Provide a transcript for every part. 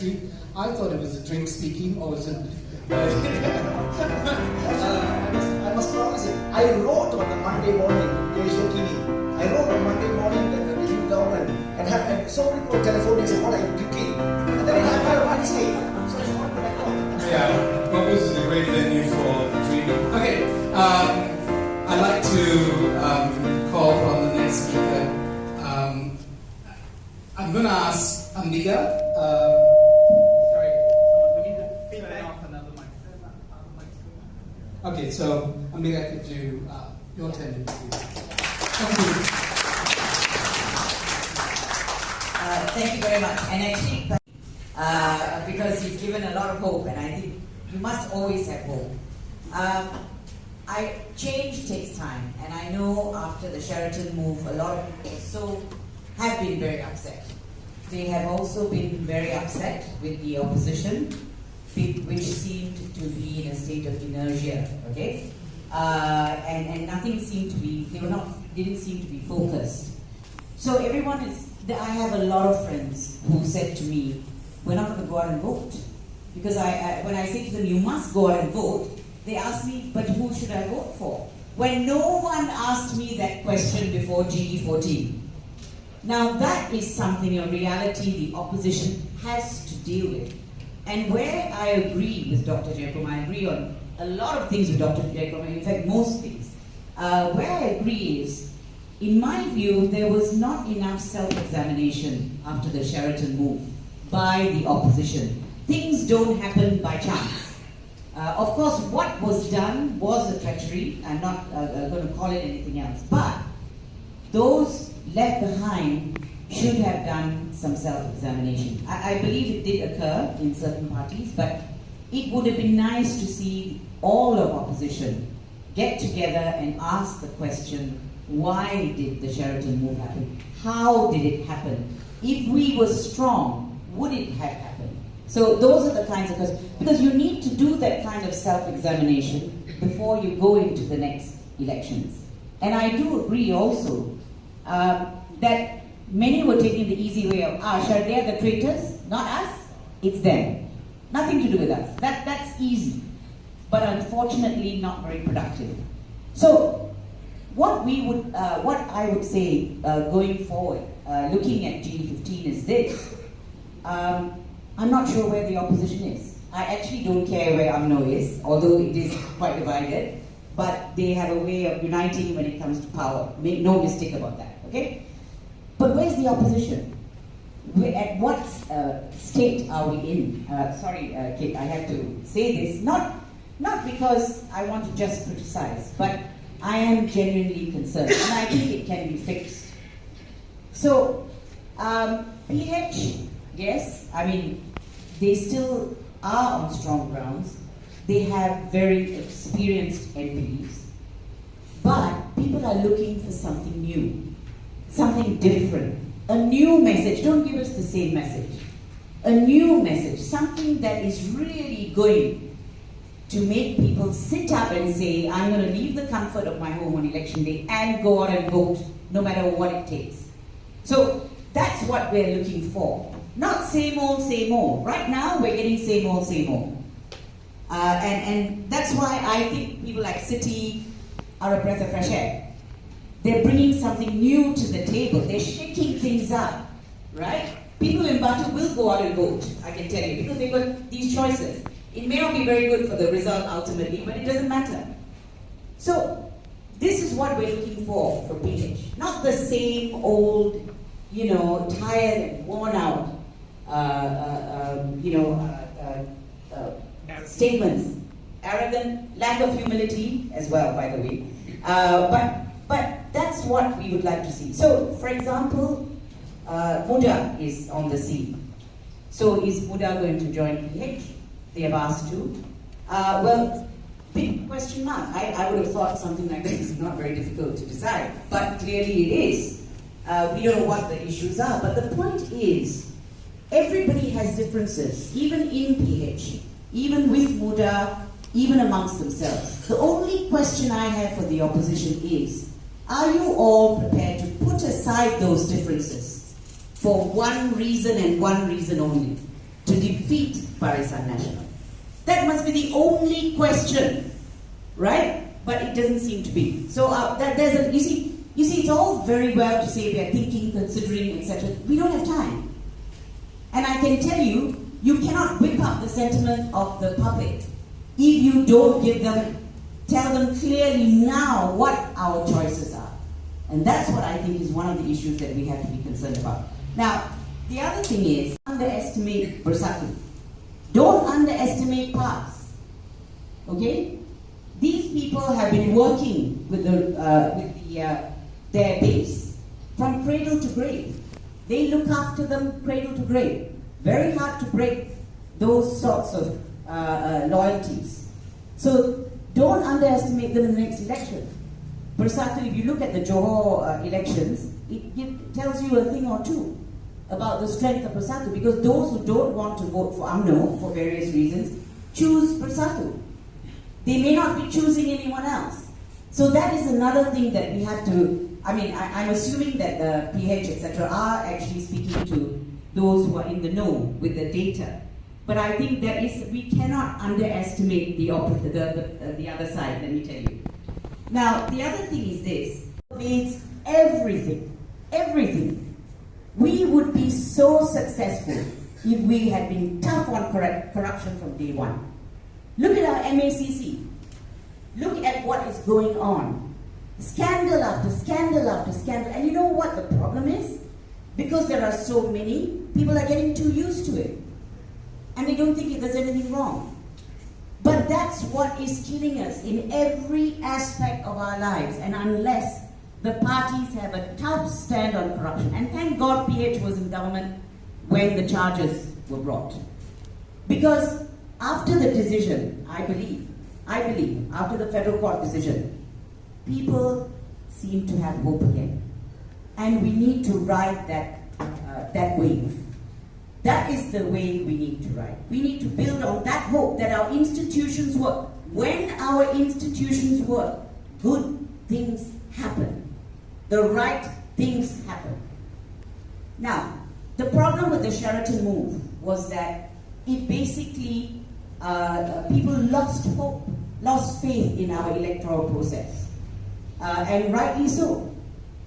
Actually, I thought it was a drink speaking, or was it... I must promise you, I wrote on the Monday morning in Asia TV. I wrote on Monday morning that the review government and so many people telephoned me and said, what are you drinking? And then I had a Wednesday. So it's not what I thought. Yeah, Bubbles is a great venue for dreaming. Okay, I'd like to call on the next speaker. I'm going to ask Ambiga. Sorry. We need to feed off another microphone. Okay, so Ambiga, could you, your 10 minutes, please. Thank you. Thank you very much. And actually, because he's given a lot of hope, and I think you must always have hope. Change takes time, and I know after the Sheraton move, a lot of people have been very upset. They have also been very upset with the opposition, which seemed to be in a state of inertia. Okay, and nothing seemed to be. Didn't seem to be focused. So everyone is. I have a lot of friends who said to me, "We're not going to go out and vote," because when I say to them, "You must go out and vote," they ask me, "But who should I vote for?" When no one asked me that question before GE15. Now that is something, a reality the opposition has to deal with. And where I agree with Dr. Jayakuma, I agree on a lot of things with Dr. Jayakuma, in fact most things. Where I agree is, in my view, there was not enough self-examination after the Sheraton move by the opposition. Things don't happen by chance. Of course, what was done was a treachery. I'm not going to call it anything else. But those left behind should have done some self-examination. I believe it did occur in certain parties, but it would have been nice to see all of opposition get together and ask the question, why did the Sheraton move happen? How did it happen? If we were strong, would it have happened? So those are the kinds of questions, because you need to do that kind of self-examination before you go into the next elections. And I do agree also that many were taking the easy way of, they're the traitors, not us, it's them. Nothing to do with us. That's easy, but unfortunately not very productive. So what I would say going forward, looking at GE15 is this. I'm not sure where the opposition is. I actually don't care where UMNO is, although it is quite divided, but they have a way of uniting when it comes to power. Make no mistake about that, okay? But where's the opposition? At what state are we in? Sorry, Kate, I have to say this, not because I want to just criticize, but I am genuinely concerned, and I think it can be fixed. So, PH, yes, I mean, they still are on strong grounds. They have very experienced MPs, but people are looking for something new, something different, a new message. Don't give us the same message. A new message, something that is really going to make people sit up and say, I'm going to leave the comfort of my home on election day and go out and vote, no matter what it takes. So that's what we're looking for. Not same old, same old. Right now, we're getting same old, same old. And that's why I think people like Citi are a breath of fresh air. They're bringing something new to the table. They're shaking things up, right? People in Batu will go out and vote, I can tell you, because they've got these choices. It may not be very good for the result ultimately, but it doesn't matter. So, this is what we're looking for PH. Not the same old, tired and worn out, statements. Arrogant, lack of humility as well, by the way. But that's what we would like to see. So, for example, Muda is on the scene. So is Muda going to join PH? They have asked to. Well, big question mark. I would have thought something like this is not very difficult to decide, but clearly it is. We don't know what the issues are, but the point is, everybody has differences, even in PH, even with Muda, even amongst themselves. The only question I have for the opposition is, are you all prepared to put aside those differences for one reason and one reason only? To Barisan Nasional. That must be the only question, right? But it doesn't seem to be. So you see, it's all very well to say we are thinking, considering, etc. We don't have time. And I can tell you, you cannot whip up the sentiment of the public if you don't tell them clearly now what our choices are. And that's what I think is one of the issues that we have to be concerned about. Now, the other thing is, underestimate Bersatu. Don't underestimate PAS. Okay? These people have been working with their base from cradle to grave. They look after them cradle to grave. Very hard to break those sorts of loyalties. So don't underestimate them in the next election. Bersatu, if you look at the Johor elections, it tells you a thing or two about the strength of Bersatu, because those who don't want to vote for UMNO for various reasons choose Bersatu. They may not be choosing anyone else. So that is another thing that we have to, I'm assuming that the PH, etc., are actually speaking to those who are in the know with the data. But I think we cannot underestimate the other side, let me tell you. Now, the other thing is this, it's everything. We would be so successful if we had been tough on corruption from day one. Look at our MACC. Look at what is going on. Scandal after scandal after scandal. And you know what the problem is? Because there are so many, people are getting too used to it. And they don't think there's anything wrong. But that's what is killing us in every aspect of our lives. And unless the parties have a tough stand on corruption, and thank God PH was in government when the charges were brought. Because after the decision, I believe, after the federal court decision, people seem to have hope again. And we need to ride that wave. That is the wave we need to ride. We need to build on that hope that our institutions work. When our institutions work, good things happen. The right things happen. Now, the problem with the Sheraton move was that it basically, people lost hope, lost faith in our electoral process. And rightly so.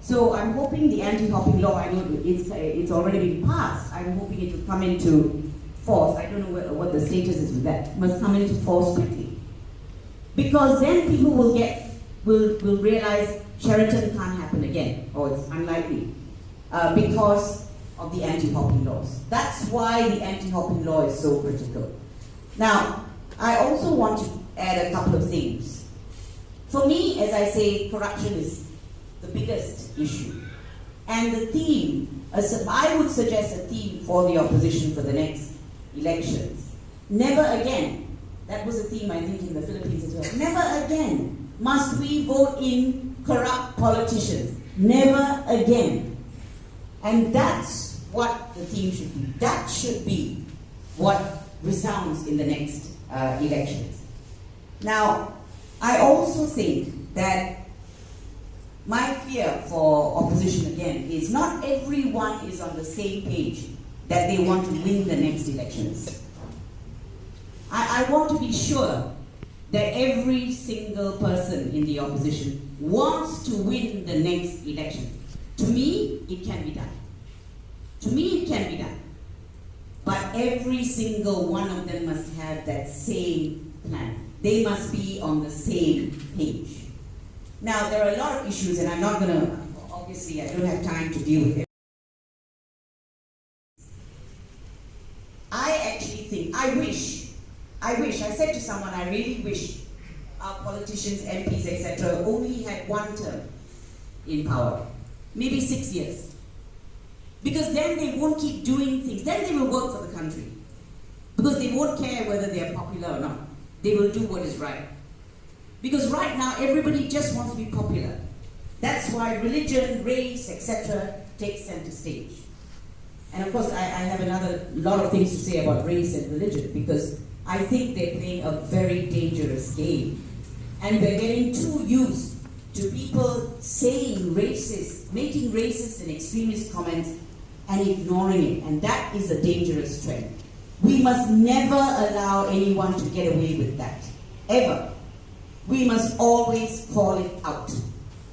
So I'm hoping the anti-hopping law, I know it's already been passed, I'm hoping it will come into force. I don't know what the status is with that. It must come into force quickly. Because then people will realize Sheraton can't happen again, or it's unlikely, because of the anti-hopping laws. That's why the anti-hopping law is so critical. Now, I also want to add a couple of things. For me, as I say, corruption is the biggest issue. And the theme, I would suggest a theme for the opposition for the next elections. Never again, that was a theme I think in the Philippines as well, never again must we vote in corrupt politicians. Never again. And that's what the theme should be. That should be what resounds in the next elections. Now, I also think that my fear for opposition again is not everyone is on the same page that they want to win the next elections. I want to be sure that every single person in the opposition wants to win the next election. To me, it can be done. To me, it can be done. But every single one of them must have that same plan. They must be on the same page. Now, there are a lot of issues, and I'm not going to, obviously, I don't have time to deal with it. I actually think, I said to someone, I really wish our politicians, MPs, etc., only had one term in power. Maybe 6 years. Because then they won't keep doing things. Then they will work for the country. Because they won't care whether they are popular or not. They will do what is right. Because right now, everybody just wants to be popular. That's why religion, race, etc. takes center stage. And of course, I have another lot of things to say about race and religion, because I think they're playing a very dangerous game. And we're getting too used to people saying racist, making racist and extremist comments and ignoring it. And that is a dangerous trend. We must never allow anyone to get away with that. Ever. We must always call it out.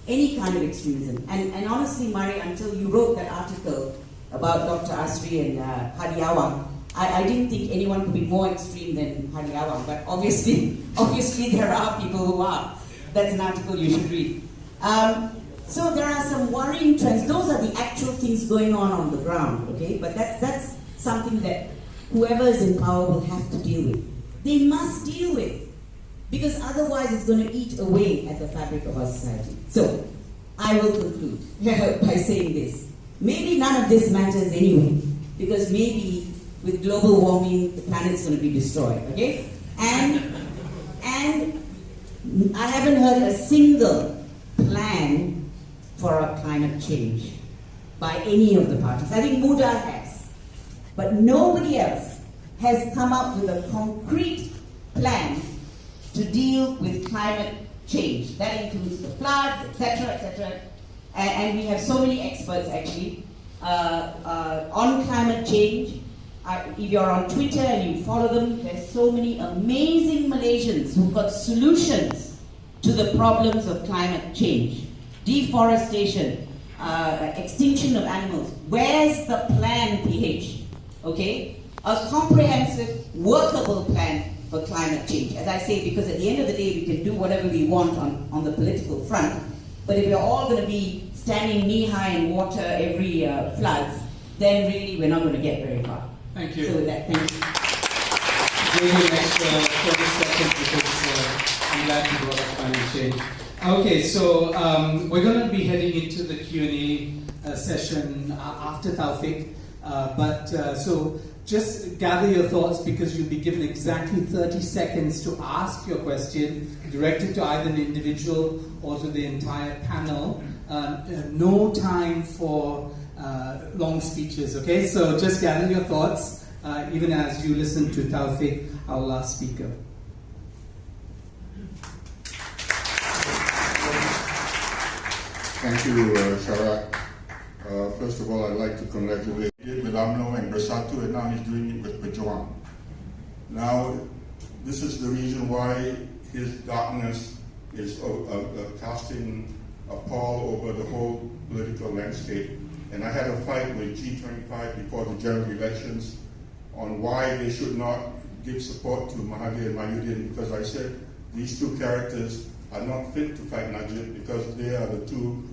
Any kind of extremism. And honestly, Murray, until you wrote that article about Dr. Asri and Hadiawang, I didn't think anyone could be more extreme than Hadiawang, but obviously there are people who are. That's an article you should read. So there are some worrying trends. Those are the actual things going on the ground, okay? But that's something that whoever is in power will have to deal with. They must deal with. Because otherwise it's going to eat away at the fabric of our society. So, I will conclude by saying this. Maybe none of this matters anyway, because maybe with global warming, the planet's going to be destroyed, okay? And I haven't heard a single plan for a climate change by any of the parties. I think Muda has. But nobody else has come up with a concrete plan to deal with climate change. That includes the floods, etc., etc. And we have so many experts actually on climate change. If you're on Twitter and you follow them, there's so many amazing Malaysians who've got solutions to the problems of climate change. Deforestation, extinction of animals. Where's the plan, PH? Okay? A comprehensive, workable plan for climate change. As I say, because at the end of the day, we can do whatever we want on the political front, but if we're all going to be standing knee-high in water every floods, then really we're not going to get very far. Thank you. So with that, thank you. Give you an extra 30 seconds because I'm glad you brought up climate change. Okay, so we're going to be heading into the Q&A session after Taufik, so just gather your thoughts because you'll be given exactly 30 seconds to ask your question directed to either an individual or to the entire panel. No time for long speeches, okay? So just gather your thoughts even as you listen to Taufik, our last speaker. Thank you, Sharat. First of all, I'd like to congratulate him with UMNO and Bersatu, and now he's doing it with Pejuang. Now, this is the reason why his darkness is casting a pall over the whole political landscape. And I had a fight with GE15 before the general elections on why they should not give support to Mahathir and Mahyudin, because I said these two characters are not fit to fight Najib because they are the two,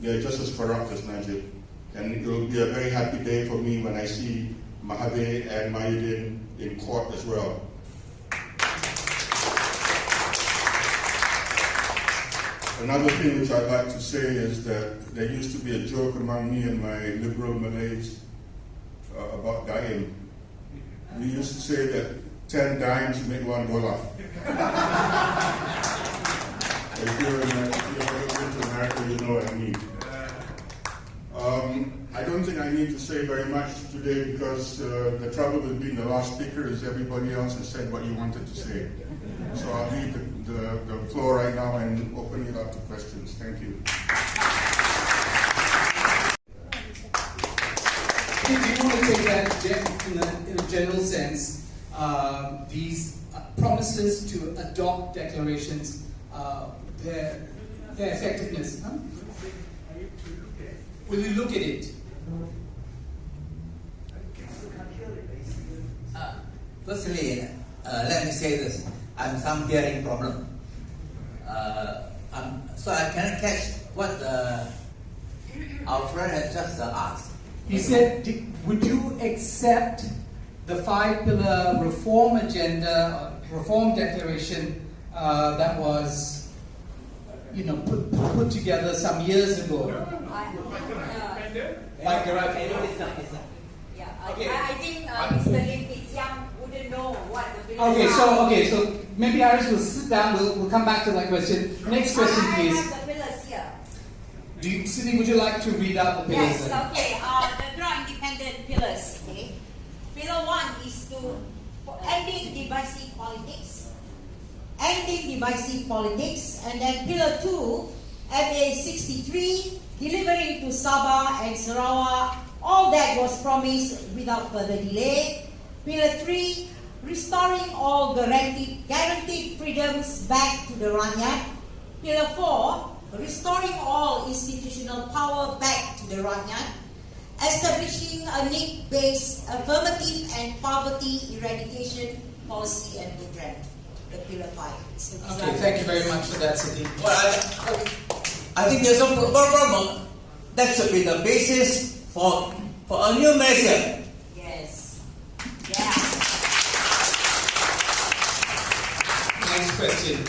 they're just as corrupt as Najib. And it will be a very happy day for me when I see Mahathir and Mahyudin in court as well. Another thing which I'd like to say is that there used to be a joke among me and my liberal Malays about Daim. We used to say that 10 dimes make $1. If you're in America, you know what I mean. I don't think I need to say very much today because the trouble with being the last speaker is everybody else has said what you wanted to say. So I'll leave the floor right now and open it up to questions. Thank you. If you want to take that in a general sense, these promises to adopt declarations, their effectiveness. Huh? Will you look at it? Firstly, let me say this. I'm some hearing problem. So I cannot catch what our friend has just asked. He said, would you accept the 5-pillar reform agenda, reform declaration that was, put together some years ago? I think Mr. Lim Pitsiang wouldn't know what the pillars are. Okay, so maybe Iris will sit down. We'll come back to that question. Next question, please. I have the pillars here. Sydney, would you like to read out the pillars? Yes, okay. The draw independent pillars. Okay. Pillar 1 is to ending divisive politics. Ending divisive politics. And then pillar 2, MA 63, delivering to Sabah and Sarawak. All that was promised without further delay. Pillar 3, restoring all guaranteed freedoms back to the Rakyat. Pillar 4, restoring all institutional power back to the Rakyat. Establishing a need-based affirmative and poverty eradication policy and program. The Pillar 5. So Okay, thank you very much for that, Siti. Well, I think there's no problem. That should be the basis for a new measure. yes. Yeah. Next question.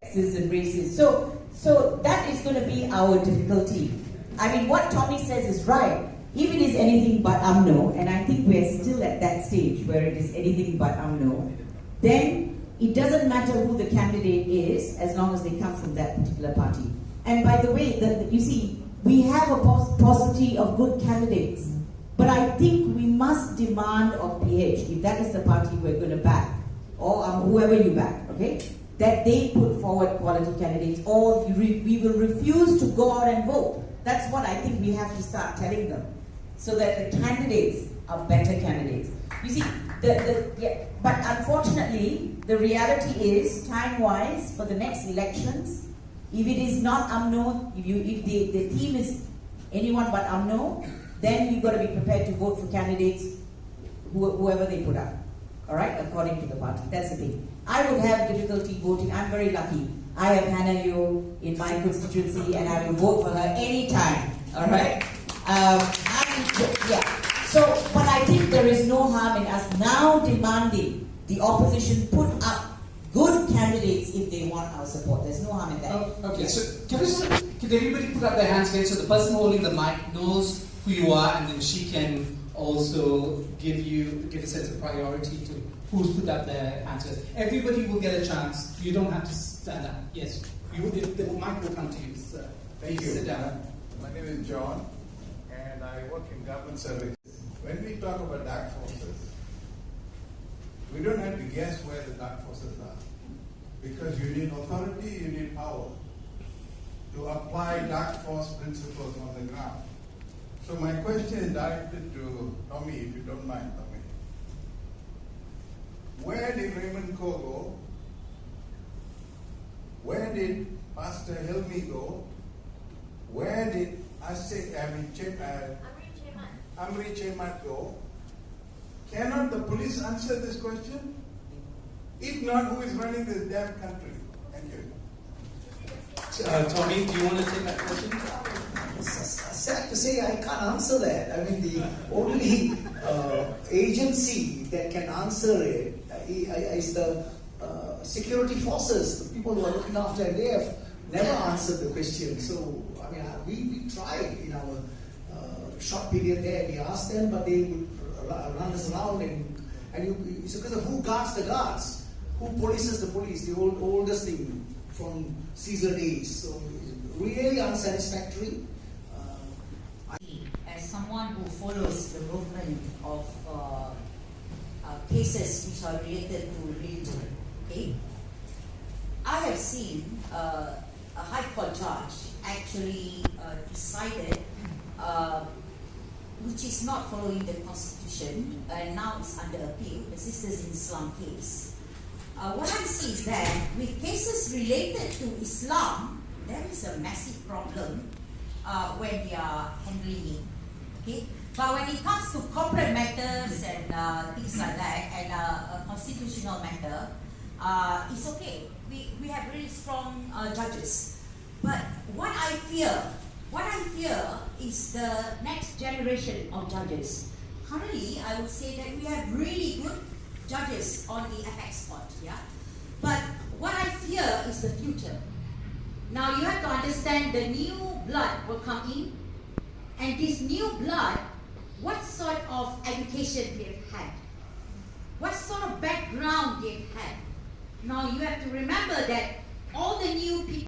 Sexist and racist. So that is going to be our difficulty. I mean, what Tommy says is right. If it is anything but UMNO, and I think we're still at that stage where it is anything but UMNO, then it doesn't matter who the candidate is as long as they come from that particular party. And by the way, you see, we have a paucity of good candidates, but I think we must demand of PH, if that is the party we're going to back, or whoever you back, okay, that they put forward quality candidates, or we will refuse to go out and vote. That's what I think we have to start telling them, so that the candidates are better candidates. You see, but unfortunately, the reality is, time-wise, for the next elections, if it is not UMNO, if the team is anyone but UMNO, then you've got to be prepared to vote for candidates, whoever they put up. All right, according to the party. That's the thing. I would have difficulty voting. I'm very lucky. I have Hannah Yeo in my constituency, and I will vote for her anytime. All right. So, but I think there is no harm in us now demanding the opposition put up good candidates if they want our support. There's no harm in that. Okay, so can everybody put up their hands again so the person holding the mic knows who you are, and then she can also give a sense of priority to who's put up their answers. Everybody will get a chance. You don't have to stand up. Yes, the mic will come to you. So Thank you. Sit down. My name is John, and I work in government service. When we talk about dark forces, we don't have to guess where the dark forces are, because you need authority, you need power to apply dark force principles on the ground. So my question is directed to Tommy, if you don't mind, Tommy. Where did Raymond Ko go? Where did Pastor Helmi go? Where did Amri Chemat go? Cannot the police answer this question? If not, who is running this damn country? Thank you. Tommy, do you want to take that question? Sad to say, I can't answer that. I mean, the only agency that can answer it is the security forces, the people who are looking after it. They have never answered the question. So, I mean, we tried in our short period there. We asked them, but they would run us around, and it's because of who guards the guards, who polices the police, the oldest thing from Caesar days. So, really unsatisfactory. As someone who follows the movement of cases which are related to religion, okay, I have seen a High Court judge actually decided, which is not following the Constitution, and now it's under appeal, the Sisters in Islam case. What I see is that with cases related to Islam, there is a massive problem when we are handling it. Okay? But when it comes to corporate matters and things like that, and a constitutional matter, it's okay. We have really strong judges. But what I fear is the next generation of judges. Currently, I would say that we have really good judges on the FX court, yeah. But what I fear is the future. Now you have to understand, the new blood will come in, and this new blood, what sort of education they've had, what sort of background they've had. Now you have to remember that all the new people